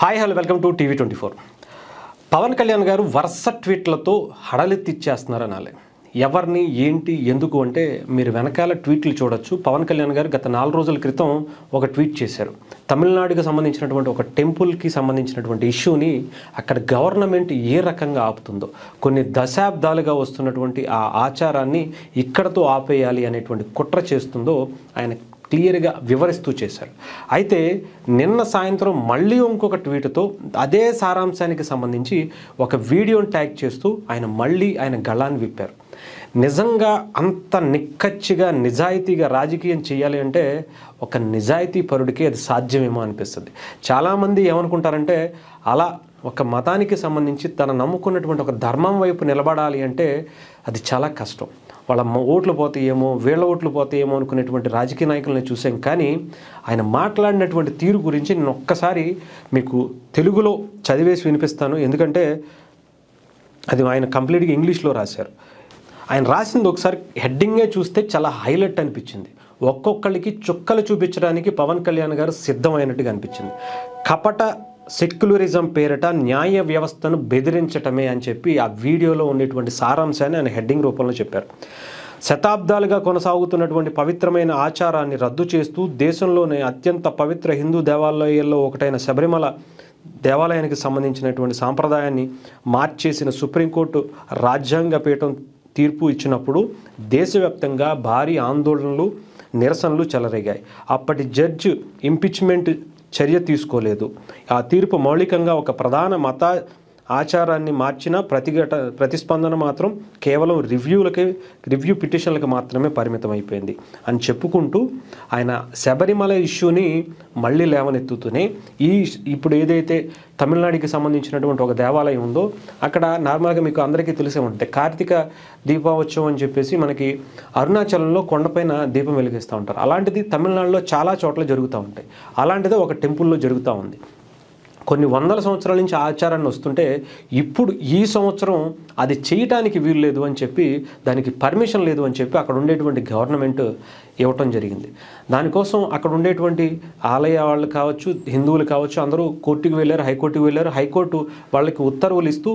Hi hello welcome to టీవీ24. పవన్ కళ్యాణ్ గారు వరుస ట్వీట్లతో హడలెత్తిచ్చేస్తున్నారు అనాలి. ఎవరిని ఏంటి ఎందుకు అంటే మీరు వెనకాల ట్వీట్లు చూడొచ్చు. పవన్ కళ్యాణ్ గారు గత 4 రోజుల క్రితం ఒక ట్వీట్ చేశారు. తమిళనాడుకి సంబంధించినటువంటి ఒక టెంపుల్కి సంబంధించినటువంటి ఇష్యూని అక్కడ గవర్నమెంట్ ఏ రకంగా ఆపుతుందో, కొన్ని దశాబ్దాలుగా వస్తున్నటువంటి ఆ ఆచారాన్ని ఇక్కడతో ఆపేయాలి అనేటువంటి కుట్ర చేస్తుందో ఆయన క్లియర్గా వివరిస్తూ చేశారు. అయితే నిన్న సాయంత్రం మళ్ళీ ఇంకొక ట్వీట్తో అదే సారాంశానికి సంబంధించి ఒక వీడియోని ట్యాగ్ చేస్తూ ఆయన గళాన్ని విప్పారు. నిజంగా అంత నిక్కచ్చిగా నిజాయితీగా రాజకీయం చేయాలి అంటే ఒక నిజాయితీ పరుడికి అది సాధ్యమేమో అనిపిస్తుంది. చాలామంది ఏమనుకుంటారంటే అలా ఒక మతానికి సంబంధించి తన నమ్ముకున్నటువంటి ఒక ధర్మం వైపు నిలబడాలి అంటే అది చాలా కష్టం. వాళ్ళ ఓట్లు పోతాయేమో, వీళ్ళ ఓట్లు పోతాయేమో అనుకునేటువంటి రాజకీయ నాయకులను చూసాం. కానీ ఆయన మాట్లాడినటువంటి తీరు గురించి నేను ఒక్కసారి మీకు తెలుగులో చదివేసి వినిపిస్తాను. ఎందుకంటే అది ఆయన కంప్లీట్గా ఇంగ్లీష్లో రాశారు. ఆయన రాసింది ఒకసారి హెడ్డింగే చూస్తే చాలా హైలైట్ అనిపించింది. ఒక్కొక్కరికి చుక్కలు చూపించడానికి పవన్ కళ్యాణ్ గారు సిద్ధమైనట్టుగా అనిపించింది. కపట సెక్యులరిజం పేరిట న్యాయ వ్యవస్థను బెదిరించటమే అని చెప్పి ఆ వీడియోలో ఉండేటువంటి సారాంశాన్ని ఆయన హెడ్డింగ్ రూపంలో చెప్పారు. శతాబ్దాలుగా కొనసాగుతున్నటువంటి పవిత్రమైన ఆచారాన్ని రద్దు చేస్తూ దేశంలోనే అత్యంత పవిత్ర హిందూ దేవాలయాల్లో ఒకటైన శబరిమల దేవాలయానికి సంబంధించినటువంటి సాంప్రదాయాన్ని మార్చేసిన సుప్రీంకోర్టు రాజ్యాంగ పీఠం తీర్పు ఇచ్చినప్పుడు దేశవ్యాప్తంగా భారీ ఆందోళనలు, నిరసనలు చెలరేగాయి. అప్పటి జడ్జి ఇంపీచ్మెంట్ చర్య తీసుకోలేదు. ఆ తీర్పు మౌలికంగా ఒక ప్రధాన మత ఆచారాన్ని మార్చిన ప్రతిస్పందన మాత్రం కేవలం రివ్యూ పిటిషన్లకు మాత్రమే పరిమితం అయిపోయింది అని చెప్పుకుంటూ ఆయన శబరిమల ఇష్యూని మళ్ళీ లేవనెత్తుతూనే ఇప్పుడు ఏదైతే తమిళనాడుకి సంబంధించినటువంటి ఒక దేవాలయం ఉందో అక్కడ నార్మల్గా మీకు అందరికీ తెలిసే ఉంటుంది, కార్తీక దీపోత్సవం అని చెప్పేసి మనకి అరుణాచలంలో కొండపైన దీపం వెలిగిస్తూ ఉంటారు. అలాంటిది తమిళనాడులో చాలా చోట్ల జరుగుతూ ఉంటాయి. అలాంటిదే ఒక టెంపుల్లో జరుగుతూ ఉంది. కొన్ని వందల సంవత్సరాల నుంచి ఆచారాన్ని వస్తుంటే ఇప్పుడు ఈ సంవత్సరం అది చేయటానికి వీలు లేదు అని చెప్పి, దానికి పర్మిషన్ లేదు అని చెప్పి అక్కడ ఉండేటువంటి గవర్నమెంట్ ఇవ్వటం జరిగింది. దానికోసం అక్కడ ఉండేటువంటి ఆలయ వాళ్ళు కావచ్చు, హిందువులు కావచ్చు, అందరూ కోర్టుకు వెళ్ళారు, హైకోర్టుకు వెళ్ళారు. హైకోర్టు వాళ్ళకి ఉత్తర్వులు ఇస్తూ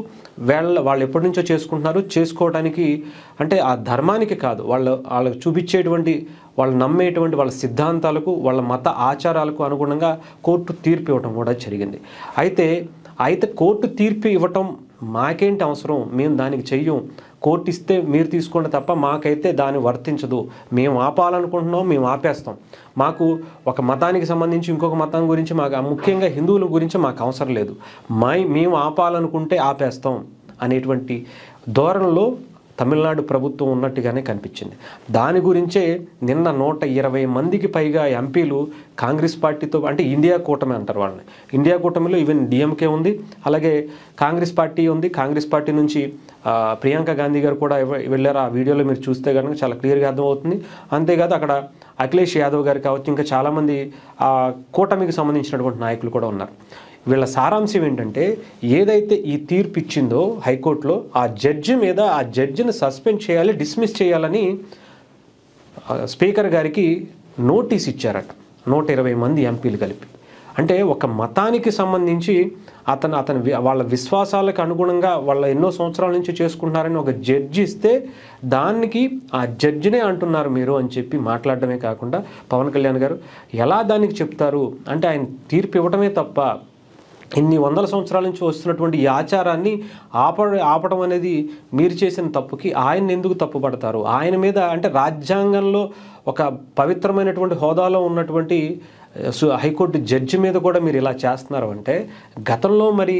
వాళ్ళు ఎప్పటి నుంచో చేసుకుంటున్నారు, చేసుకోవడానికి అంటే ఆ ధర్మానికి కాదు, వాళ్ళకు చూపించేటువంటి వాళ్ళు నమ్మేటువంటి వాళ్ళ సిద్ధాంతాలకు, వాళ్ళ మత ఆచారాలకు అనుగుణంగా కోర్టు తీర్పు ఇవ్వటం కూడా జరిగింది. అయితే కోర్టు తీర్పు ఇవ్వటం మాకేంటి అవసరం, మేము దానికి చెయ్యం, కోర్టు ఇస్తే మీరు తీసుకోండి తప్ప మాకైతే దాన్ని వర్తించదు, మేము ఆపాలనుకుంటున్నాం, మేము ఆపేస్తాం, మాకు ఒక మతానికి సంబంధించి ఇంకొక మతం గురించి మాకు ముఖ్యంగా హిందువుల గురించి మాకు అవసరం లేదు, మేము ఆపాలనుకుంటే ఆపేస్తాం అనేటువంటి ధోరణిలో తమిళనాడు ప్రభుత్వం ఉన్నట్టుగానే కనిపించింది. దాని గురించే నిన్న 120 మందికి పైగా ఎంపీలు కాంగ్రెస్ పార్టీతో, అంటే ఇండియా కూటమి అంటారు వాళ్ళని, ఇండియా కూటమిలో ఈవెన్ డిఎంకే ఉంది, అలాగే కాంగ్రెస్ పార్టీ ఉంది. కాంగ్రెస్ పార్టీ నుంచి ప్రియాంక గాంధీ గారు కూడా వెళ్ళారు. ఆ వీడియోలో మీరు చూస్తే కనుక చాలా క్లియర్గా అర్థమవుతుంది. అంతేకాదు అక్కడ అఖిలేష్ యాదవ్ గారు కావచ్చు, ఇంకా చాలామంది కూటమికి సంబంధించినటువంటి నాయకులు కూడా ఉన్నారు. వీళ్ళ సారాంశం ఏంటంటే ఏదైతే ఈ తీర్పు ఇచ్చిందో హైకోర్టులో ఆ జడ్జిని సస్పెండ్ చేయాలి, డిస్మిస్ చేయాలని స్పీకర్ గారికి నోటీస్ ఇచ్చారట 120 మంది ఎంపీలు కలిపి. అంటే ఒక మతానికి సంబంధించి వాళ్ళ విశ్వాసాలకు అనుగుణంగా వాళ్ళ ఎన్నో సంవత్సరాల నుంచి చేసుకుంటున్నారని ఒక జడ్జి ఇస్తే దానికి ఆ జడ్జినే అంటున్నారు మీరు అని చెప్పి మాట్లాడడమే కాకుండా పవన్ కళ్యాణ్ గారు ఎలా దానికి చెప్తారు అంటే ఆయన తీర్పు ఇవ్వడమే తప్ప ఇన్ని వందల సంవత్సరాల నుంచి వస్తున్నటువంటి ఈ ఆచారాన్ని ఆపడం అనేది మీరు చేసిన తప్పుకి ఆయన ఎందుకు తప్పుపడతారు, ఆయన మీద అంటే రాజ్యాంగంలో ఒక పవిత్రమైనటువంటి హోదాలో ఉన్నటువంటి హైకోర్టు జడ్జి మీద కూడా మీరు ఇలా చేస్తున్నారు అంటే, గతంలో మరి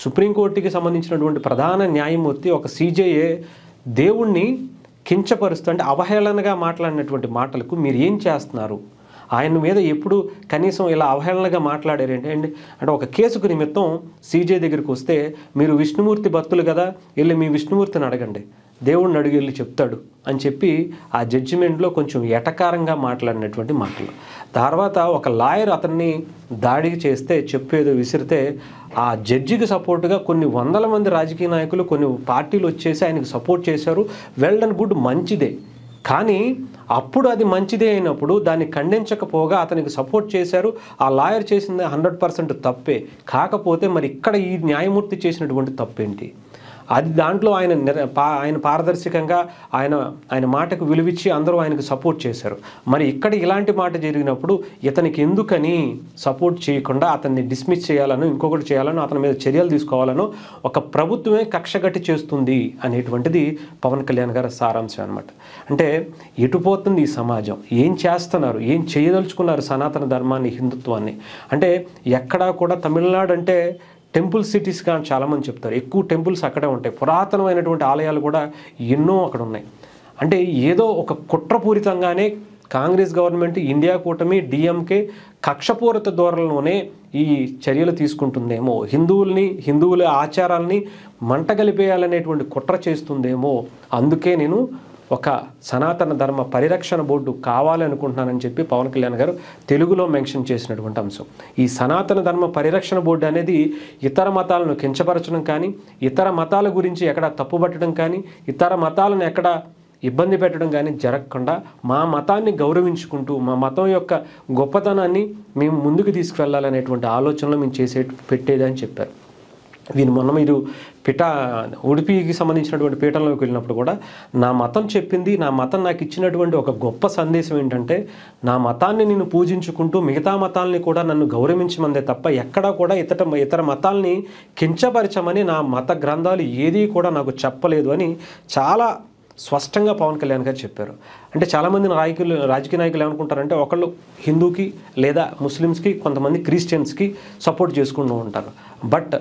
సుప్రీంకోర్టుకి సంబంధించినటువంటి ప్రధాన న్యాయమూర్తి ఒక సిజేఏ దేవుణ్ణి కించపరుస్తూ అంటే అవహేళనగా మాట్లాడినటువంటి మాటలకు మీరు ఏం చేస్తున్నారు, ఆయన మీద ఎప్పుడు కనీసం ఇలా అవహేళనగా మాట్లాడారు ఏంటండి అంటే ఒక కేసుకు నిమిత్తం సీజే దగ్గరికి వస్తే మీరు విష్ణుమూర్తి భక్తులు కదా, వెళ్ళి మీ విష్ణుమూర్తిని అడగండి, దేవుడిని అడిగి వెళ్ళి చెప్తాడు అని చెప్పి ఆ జడ్జిమెంట్లో కొంచెం ఎటకారంగా మాట్లాడినటువంటి మాటలు. తర్వాత ఒక లాయర్ అతన్ని దాడికి చేస్తే చెప్పేదో విసిరితే ఆ జడ్జికి సపోర్టుగా కొన్ని వందల మంది రాజకీయ నాయకులు, కొన్ని పార్టీలు వచ్చేసి ఆయనకు సపోర్ట్ చేశారు. వెల్ డన్, గుడ్, మంచిదే. కానీ అప్పుడు అది మంచిదే అయినప్పుడు దాన్ని ఖండించకపోగా అతనికి సపోర్ట్ చేశారు. ఆ లాయర్ చేసింది 100% తప్పే. కాకపోతే మరి ఇక్కడ ఈ న్యాయమూర్తి చేసినటువంటి తప్పేంటి? అది దాంట్లో ఆయన పారదర్శకంగా ఆయన మాటకు విలువిచ్చి అందరూ ఆయనకు సపోర్ట్ చేశారు. మరి ఇక్కడ ఇలాంటి మాట జరిగినప్పుడు ఇతనికి ఎందుకని సపోర్ట్ చేయకుండా అతన్ని డిస్మిస్ చేయాలను, ఇంకొకటి చేయాలను, అతని మీద చర్యలు తీసుకోవాలను ఒక ప్రభుత్వమే కక్షగట్టి చేస్తుంది అనేటువంటిది పవన్ కళ్యాణ్ గారి సారాంశం అనమాట. అంటే ఎటుపోతుంది ఈ సమాజం, ఏం చేస్తున్నారు, ఏం చేయదలుచుకున్నారు సనాతన ధర్మాన్ని, హిందుత్వాన్ని? అంటే ఎక్కడా కూడా తమిళనాడు అంటే టెంపుల్ సిటీస్గా చాలామంది చెప్తారు. ఎక్కువ టెంపుల్స్ అక్కడే ఉంటాయి. పురాతనమైనటువంటి ఆలయాలు కూడా ఎన్నో అక్కడ ఉన్నాయి. అంటే ఏదో ఒక కుట్రపూరితంగానే కాంగ్రెస్ గవర్నమెంట్, ఇండియా కూటమి, డిఎంకే కక్షపూరిత ధోరణిలోనే ఈ చర్యలు తీసుకుంటుందేమో, హిందువుల ఆచారాలని మంటగలిపేయాలనేటువంటి కుట్ర చేస్తుందేమో. అందుకే నేను ఒక సనాతన ధర్మ పరిరక్షణ బోర్డు కావాలనుకుంటున్నానని చెప్పి పవన్ కళ్యాణ్ గారు తెలుగులో మెన్షన్ చేసినటువంటి అంశం. ఈ సనాతన ధర్మ పరిరక్షణ బోర్డు అనేది ఇతర మతాలను కించపరచడం కానీ, ఇతర మతాల గురించి ఎక్కడ తప్పుపట్టడం కానీ, ఇతర మతాలను ఎక్కడ ఇబ్బంది పెట్టడం కానీ జరగకుండా మా మతాన్ని గౌరవించుకుంటూ మా మతం యొక్క గొప్పతనాన్ని మేము ముందుకు తీసుకువెళ్ళాలనేటువంటి ఆలోచనలో మేము పెట్టేది అని చెప్పారు. మొన్న మీరు ఉడిపికి సంబంధించినటువంటి పీఠంలోకి వెళ్ళినప్పుడు కూడా నా మతం చెప్పింది, నా మతం నాకు ఇచ్చినటువంటి ఒక గొప్ప సందేశం ఏంటంటే, నా మతాన్ని నేను పూజించుకుంటూ మిగతా మతాల్ని కూడా నన్ను గౌరవించమందే తప్ప ఎక్కడా కూడా ఇతర మతాల్ని కించపరచమని నా మత గ్రంథాలు ఏదీ కూడా నాకు చెప్పలేదు అని చాలా స్పష్టంగా పవన్ కళ్యాణ్ గారు చెప్పారు. అంటే చాలామంది రాజకీయ నాయకులు ఏమనుకుంటారంటే, ఒకళ్ళు హిందూకి లేదా ముస్లిమ్స్కి, కొంతమంది క్రిస్టియన్స్కి సపోర్ట్ చేసుకుంటూ ఉంటారు. బట్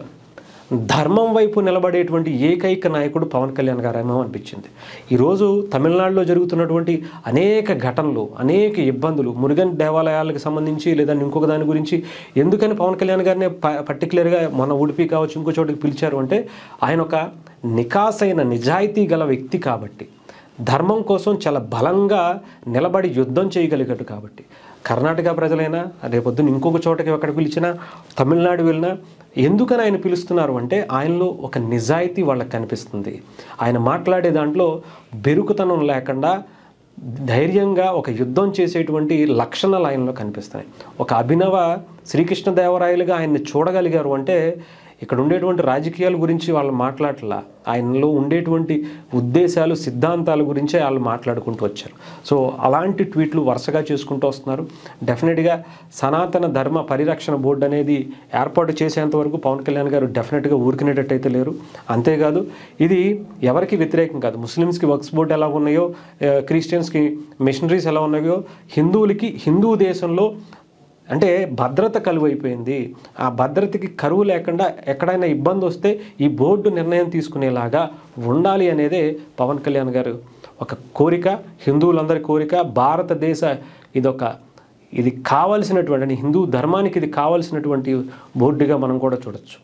ధర్మం వైపు నిలబడేటువంటి ఏకైక నాయకుడు పవన్ కళ్యాణ్ గారేమో అనిపించింది. ఈరోజు తమిళనాడులో జరుగుతున్నటువంటి అనేక ఘటనలు, అనేక ఇబ్బందులు, మురుగన్ దేవాలయాలకు సంబంధించి లేదా ఇంకొక దాని గురించి ఎందుకని పవన్ కళ్యాణ్ గారిని పర్టికులర్గా మన ఉడిపి కావచ్చు ఇంకో చోటికి పిలిచారు అంటే, ఆయన ఒక నికాసైన నిజాయితీ గల వ్యక్తి కాబట్టి, ధర్మం కోసం చాలా బలంగా నిలబడి యుద్ధం చేయగలిగాడు కాబట్టి. కర్ణాటక ప్రజలైనా, రేపొద్దున ఇంకొక చోటకి ఎక్కడికి పిలిచినా, తమిళనాడు వెళ్ళినా ఎందుకని ఆయన పిలుస్తున్నారు అంటే, ఆయనలో ఒక నిజాయితీ వాళ్ళకి కనిపిస్తుంది. ఆయన మాట్లాడే దాంట్లో బెరుకుతనం లేకుండా ధైర్యంగా ఒక యుద్ధం చేసేటువంటి లక్షణాలు ఆయనలో కనిపిస్తాయి. ఒక అభినవ శ్రీకృష్ణదేవరాయలుగా ఆయన్ని చూడగలిగారు అంటే, ఇక్కడ ఉండేటువంటి రాజకీయాల గురించి వాళ్ళు మాట్లాడలా, ఆయనలో ఉండేటువంటి ఉద్దేశాలు, సిద్ధాంతాల గురించే వాళ్ళు మాట్లాడుకుంటూ వచ్చారు. సో అలాంటి ట్వీట్లు వరుసగా చేసుకుంటూ వస్తున్నారు. డెఫినెట్గా సనాతన ధర్మ పరిరక్షణ బోర్డు అనేది ఏర్పాటు చేసేంత వరకు పవన్ కళ్యాణ్ గారు డెఫినెట్గా ఊరుకునేటట్టయితే లేరు. అంతేకాదు, ఇది ఎవరికి వ్యతిరేకం కాదు. ముస్లిమ్స్కి వక్ఫ్ బోర్డు ఎలా ఉన్నాయో, క్రిస్టియన్స్కి మిషనరీస్ ఎలా ఉన్నాయో, హిందువులకి హిందూ దేశంలో అంటే భద్రత కరువైపోయింది. ఆ భద్రతకి కరువు లేకుండా ఎక్కడైనా ఇబ్బంది వస్తే ఈ బోర్డు నిర్ణయం తీసుకునేలాగా ఉండాలి అనేదే పవన్ కళ్యాణ్ గారు ఒక కోరిక, హిందువులందరి కోరిక. భారతదేశ ఇది కావాల్సినటువంటి, హిందూ ధర్మానికి ఇది కావాల్సినటువంటి బోర్డుగా మనం కూడా చూడొచ్చు.